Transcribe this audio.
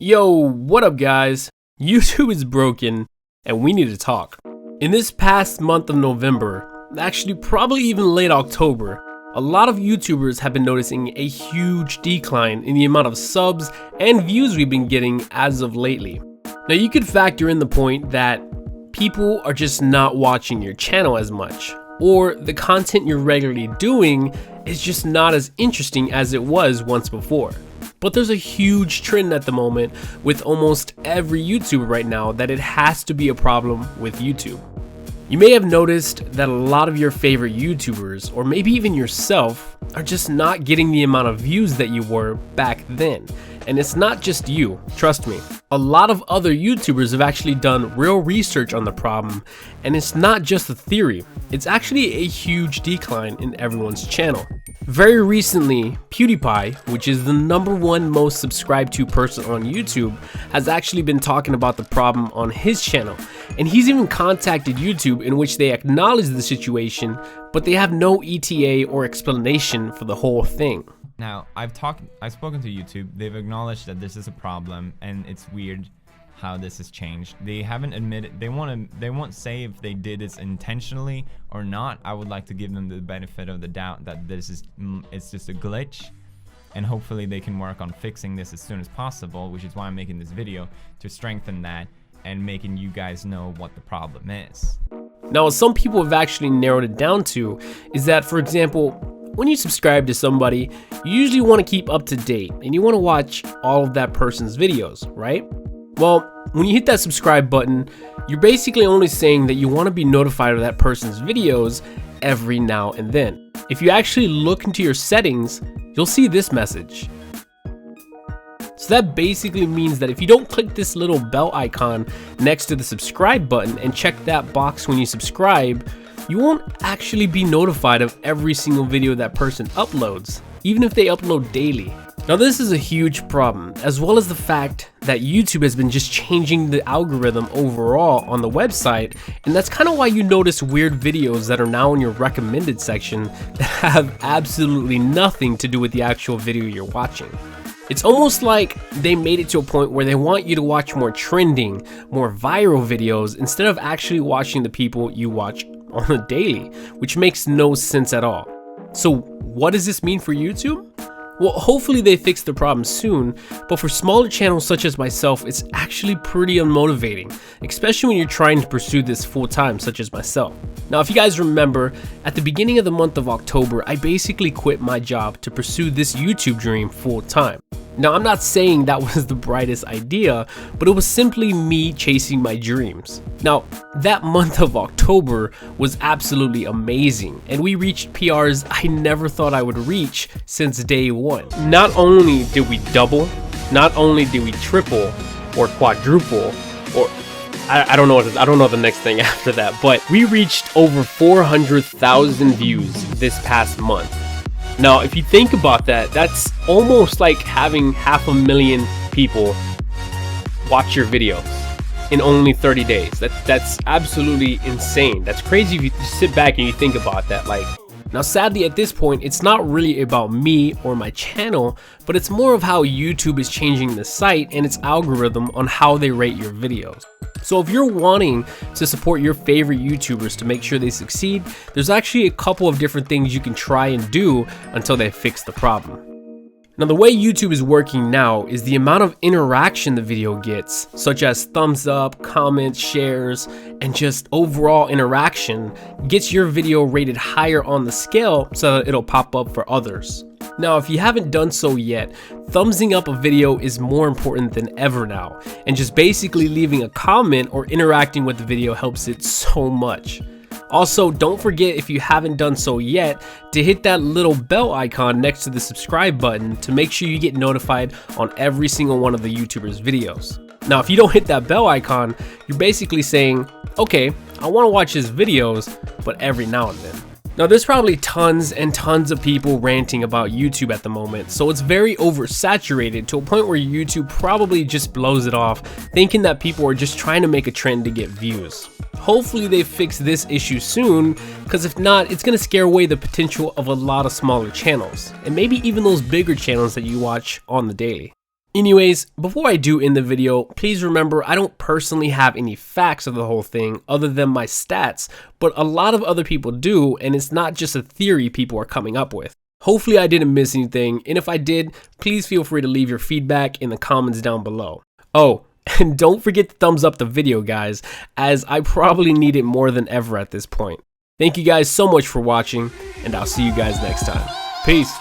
Yo, what up guys? YouTube is broken and we need to talk. In this past month of November, actually probably even late October, a lot of YouTubers have been noticing a huge decline in the amount of subs and views we've been getting as of lately. Now you could factor in the point that people are just not watching your channel as much, or the content you're regularly doing is just not as interesting as it was once before. But there's a huge trend at the moment with almost every YouTuber right now that it has to be a problem with YouTube. You may have noticed that a lot of your favorite YouTubers, or maybe even yourself, are just not getting the amount of views that you were back then. And it's not just you, trust me. A lot of other YouTubers have actually done real research on the problem, and it's not just a theory, it's actually a huge decline in everyone's channel. Very recently, PewDiePie, which is the #1 most subscribed to person on YouTube, has actually been talking about the problem on his channel, and he's even contacted YouTube in which they acknowledge the situation, but they have no ETA or explanation for the whole thing. Now, I've spoken to YouTube. They've acknowledged that this is a problem, and it's weird how this has changed. They haven't admitted, they won't say if they did this intentionally or not. I would like to give them the benefit of the doubt that it's just a glitch, and hopefully they can work on fixing this as soon as possible, which is why I'm making this video, to strengthen that and making you guys know what the problem is. Now, what some people have actually narrowed it down to is that, for example, when you subscribe to somebody, you usually want to keep up to date and you want to watch all of that person's videos, right? Well, when you hit that subscribe button, you're basically only saying that you want to be notified of that person's videos every now and then. If you actually look into your settings, you'll see this message. So that basically means that if you don't click this little bell icon next to the subscribe button and check that box when you subscribe, you won't actually be notified of every single video that person uploads, even if they upload daily. Now this is a huge problem, as well as the fact that YouTube has been just changing the algorithm overall on the website, and that's kind of why you notice weird videos that are now in your recommended section that have absolutely nothing to do with the actual video you're watching. It's almost like they made it to a point where they want you to watch more trending, more viral videos instead of actually watching the people you watch on a daily, which makes no sense at all. So what does this mean for YouTube? Well, hopefully they fix the problem soon, but for smaller channels such as myself, it's actually pretty unmotivating, especially when you're trying to pursue this full time, such as myself. Now, if you guys remember, at the beginning of the month of October, I basically quit my job to pursue this YouTube dream full time. Now, I'm not saying that was the brightest idea, but it was simply me chasing my dreams. Now, that month of October was absolutely amazing, and we reached PRs I never thought I would reach since day one. Not only did we double, not only did we triple or quadruple, or I don't know the next thing after that, but we reached over 400,000 views this past month. Now, if you think about that, that's almost like having 500,000 people watch your videos in only 30 days. That's absolutely insane. That's crazy if you sit back and you think about that. Now, sadly, at this point, it's not really about me or my channel, but it's more of how YouTube is changing the site and its algorithm on how they rate your videos. So if you're wanting to support your favorite YouTubers to make sure they succeed, there's actually a couple of different things you can try and do until they fix the problem. Now, the way YouTube is working now is the amount of interaction the video gets, such as thumbs up, comments, shares, and just overall interaction, gets your video rated higher on the scale so that it'll pop up for others. Now, if you haven't done so yet, thumbsing up a video is more important than ever now, and just basically leaving a comment or interacting with the video helps it so much. Also, don't forget, if you haven't done so yet, to hit that little bell icon next to the subscribe button to make sure you get notified on every single one of the YouTubers' videos. Now, if you don't hit that bell icon, you're basically saying, okay, I want to watch his videos, but every now and then. Now, there's probably tons and tons of people ranting about YouTube at the moment, so it's very oversaturated to a point where YouTube probably just blows it off, thinking that people are just trying to make a trend to get views. Hopefully they fix this issue soon, because if not, it's going to scare away the potential of a lot of smaller channels, and maybe even those bigger channels that you watch on the daily. Anyways, before I do end the video, please remember I don't personally have any facts of the whole thing other than my stats, but a lot of other people do, and it's not just a theory people are coming up with. Hopefully I didn't miss anything, and if I did, please feel free to leave your feedback in the comments down below. Oh, and don't forget to thumbs up the video, guys, as I probably need it more than ever at this point. Thank you guys so much for watching, and I'll see you guys next time. Peace.